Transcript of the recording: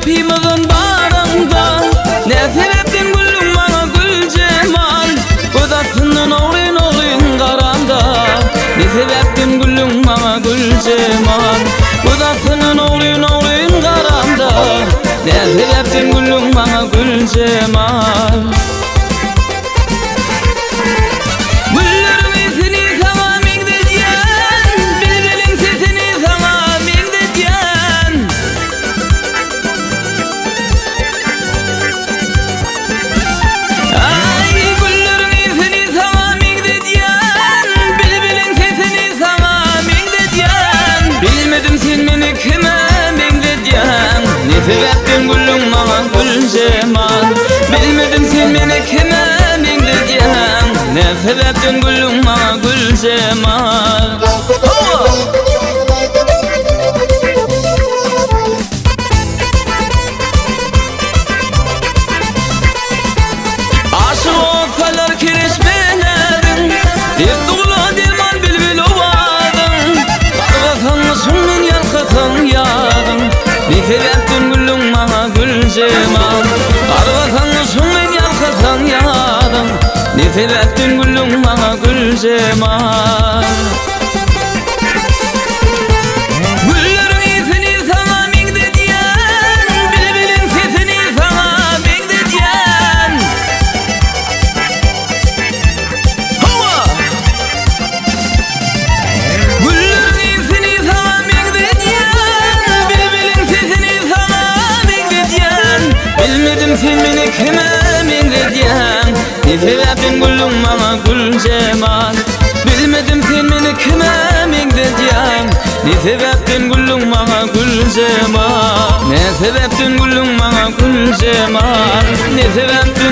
öpýmegin baranda, ne sebepden güllüň maňa gül jemal. Godasynyň oglyn garanda, ne sebepden güllüň maňa gül jemal. Godasynyň oglyn garanda, ne sebepden güllüň maňa gül jemal. Sebepden güllüň maňa gül jemal. Bilmedim sen meni kime meňledýäň, ne sebepden güllüň maňa gül jemal. Aşyk olsalar kirişmelerdiň, dep dugla derman bilbil owadyň. Bargasaň şundan ýalkasaň ýadyň, ne sebepden güllüň maňa gül jemal. Bargasaň şundan ýalkasaň ýadyň, ne sebepden güllüň maňa gül jemal. Sen meni kime meňledýäň, ne sebepden güllüň maňa gül jemal. Bilmedim sen meni kime meňledýäň, ne sebepden güllüň maňa gül jemal. Ne sebepden güllüň maňa gül jemal. Ne sebepden